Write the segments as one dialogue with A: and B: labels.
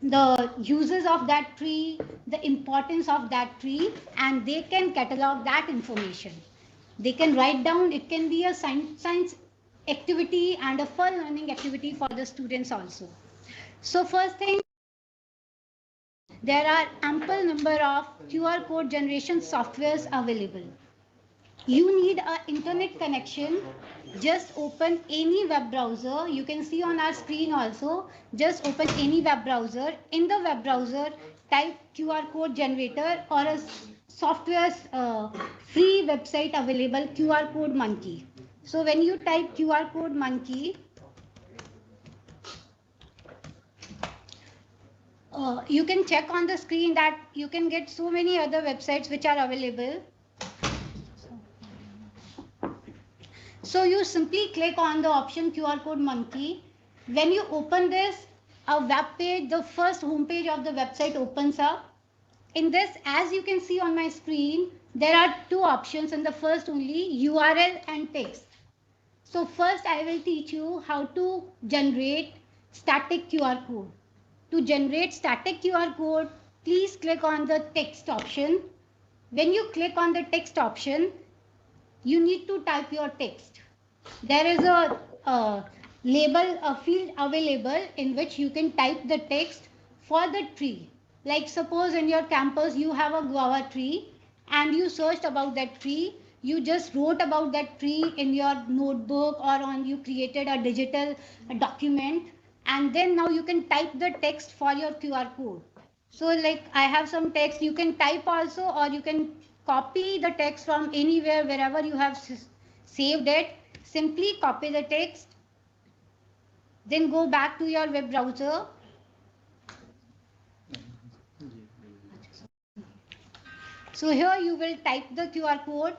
A: the uses of that tree, the importance of that tree, and they can catalog that information. They can write down, it can be a science activity and a fun learning activity for the students also. So first thing, there are ample number of QR code generation softwares available. You need an internet connection. Just open any web browser. You can see on our screen also. Just open any web browser. In the web browser, type QR code generator or a software free website available, QR code monkey. So when you type QR code monkey, you can check on the screen that you can get so many other websites which are available. So you simply click on the option QR code monkey. When you open this, a web page, the first homepage of the website opens up. In this, as you can see on my screen, there are two options. In the first only, URL and text. So first I will teach you how to generate static QR code. To generate static QR code, please click on the text option. When you click on the text option, you need to type your text. There is a label, a field available in which you can type the text for the tree. Like suppose in your campus you have a guava tree and you searched about that tree. You just wrote about that tree in your notebook or on you created a digital document, and then now you can type the text for your QR code. So like I have some text, you can type also, or you can copy the text from anywhere, wherever you have saved it. Simply copy the text, then go back to your web browser. So here you will type the QR code,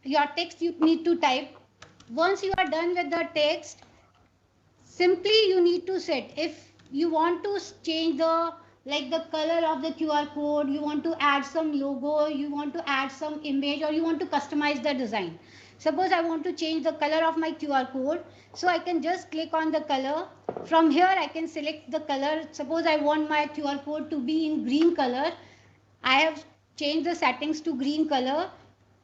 A: your text you need to type. Once you are done with the text, simply you need to set, if you want to change the like the color of the QR code, you want to add some logo, you want to add some image, or you want to customize the design. Suppose I want to change the color of my QR code, so I can just click on the color. From here I can select the color. Suppose I want my QR code to be in green color. I have changed the settings to green color.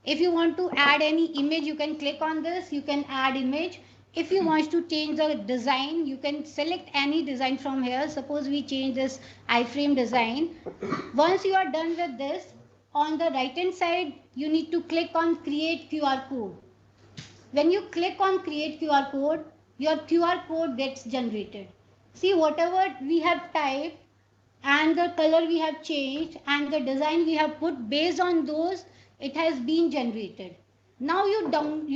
A: If you want to add any image, you can click on this, you can add image. If you want to change the design, you can select any design from here. Suppose we change this iframe design. Once you are done with this, on the right hand side, you need to click on create QR code. When you click on create QR code, your QR code gets generated. See, whatever we have typed and the color we have changed and the design we have put, based on those it has been generated. Now you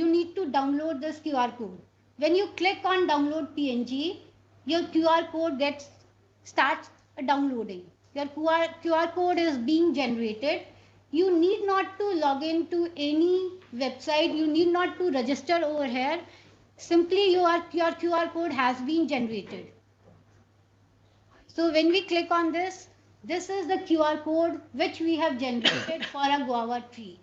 A: need to download this QR code. When you click on download PNG, your QR code starts downloading. Your QR code is being generated. You need not to log into any website, you need not to register over here. Simply your QR code has been generated. So when we click on this, this is the QR code which we have generated for a guava tree.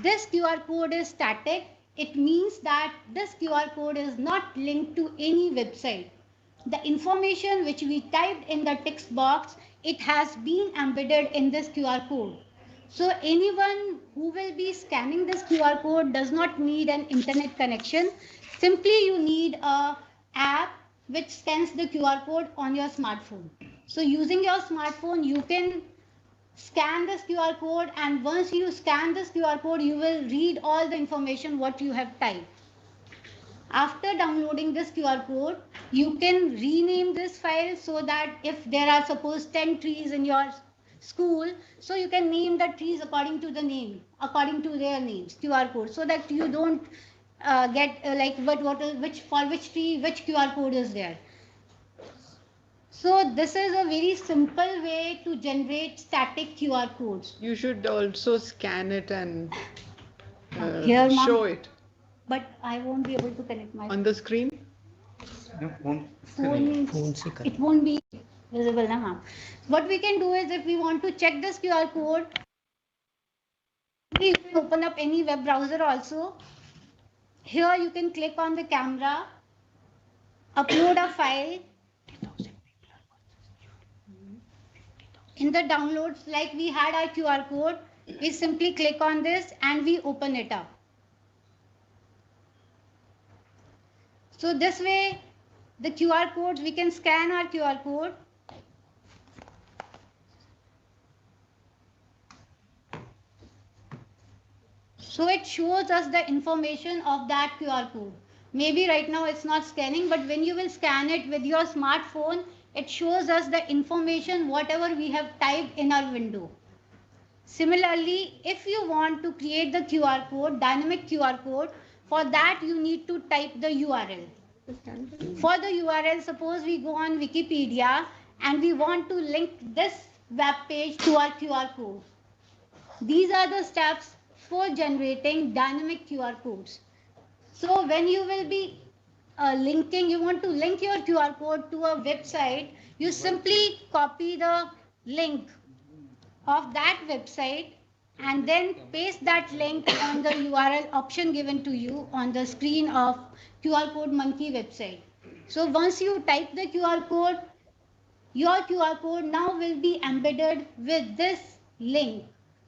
A: This QR code is static. It means that this QR code is not linked to any website. The information which we typed in the text box, it has been embedded in this QR code. So anyone who will be scanning this QR code does not need an internet connection. Simply you need a app which scans the QR code on your smartphone. So using your smartphone, you can scan this QR code, and once you scan this QR code, you will read all the information what you have typed. After downloading this QR code, you can rename this file so that if there are suppose 10 trees in your school, so you can name the trees according to the name, according to their names, QR code, so that you don't get like which for which tree which QR code is there. So this is a very simple way to generate static QR codes.
B: You should also scan it and
A: Here,
B: show it.
A: But I won't be able to connect my
B: on the screen.
A: phone. It won't be visible now, ma'am. What we can do is, if we want to check this QR code, you can open up any web browser also. Here you can click on the camera, upload a file. in the downloads, like we had our QR code, we simply click on this and we open it up. So this way, the QR codes, we can scan our QR code. So it shows us the information of that QR code. Maybe right now it's not scanning, but when you will scan it with your smartphone, it shows us the information, whatever we have typed in our window. Similarly, if you want to create the QR code, dynamic QR code, for that you need to type the URL. For the URL, suppose we go on Wikipedia and we want to link this web page to our QR code. These are the steps for generating dynamic QR codes. So when you will be you want to link your QR code to a website, you simply copy the link of that website and then paste that link on the URL option given to you on the screen of QR Code Monkey website. So once you type the QR code, your QR code now will be embedded with this link.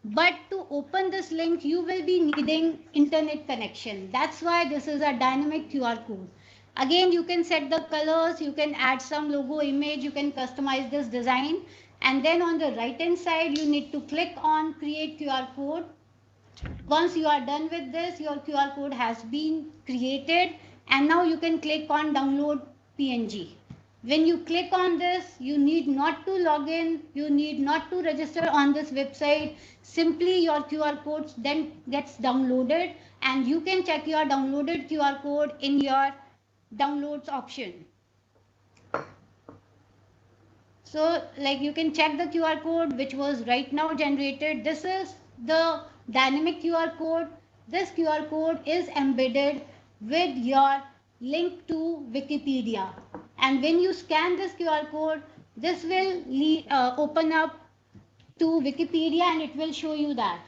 A: But to open this link, you will be needing internet connection. That's why this is a dynamic QR code. Again, you can set the colors, you can add some logo image, you can customize this design. And then on the right hand side, you need to click on create QR code. Once you are done with this, your QR code has been created. And now you can click on download PNG. When you click on this, you need not to log in, you need not to register on this website. Simply your QR code then gets downloaded and you can check your downloaded QR code in your downloads option. So like you can check the QR code which was right now generated. This is the dynamic QR code. This QR code is embedded with your link to Wikipedia. And when you scan this QR code, this will open up to Wikipedia and it will show you that.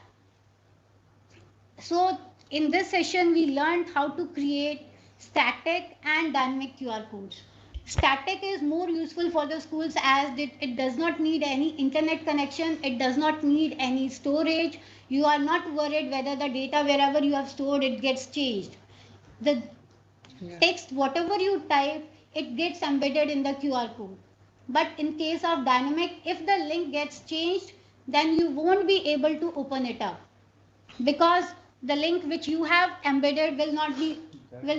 A: So in this session, we learned how to create static and dynamic QR codes. Static is more useful for the schools as it does not need any internet connection. It does not need any storage. You are not worried whether the data wherever you have stored it gets changed. The text, whatever you type, it gets embedded in the QR code. But in case of dynamic, if the link gets changed, then you won't be able to open it up because the link which you have embedded will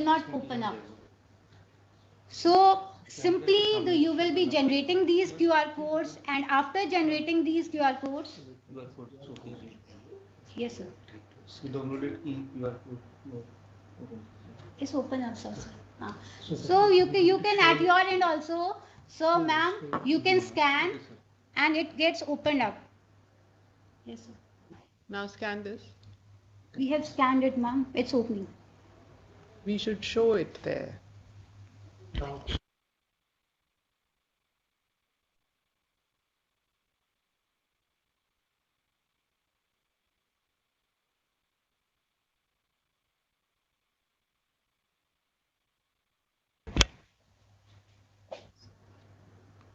A: not open up. So simply you will be generating these QR codes, and after generating these QR codes, yes sir.
C: Downloaded QR code.
A: It's open up, sir. So you can at your end also. So ma'am, you can scan and it gets opened up. Yes sir.
B: Now scan this.
A: We have scanned it, ma'am. It's opening.
B: We should show it there.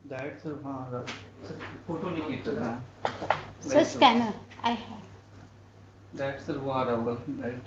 C: That's a photo नहीं खींचना.
A: So scanner I have.
C: That's the that.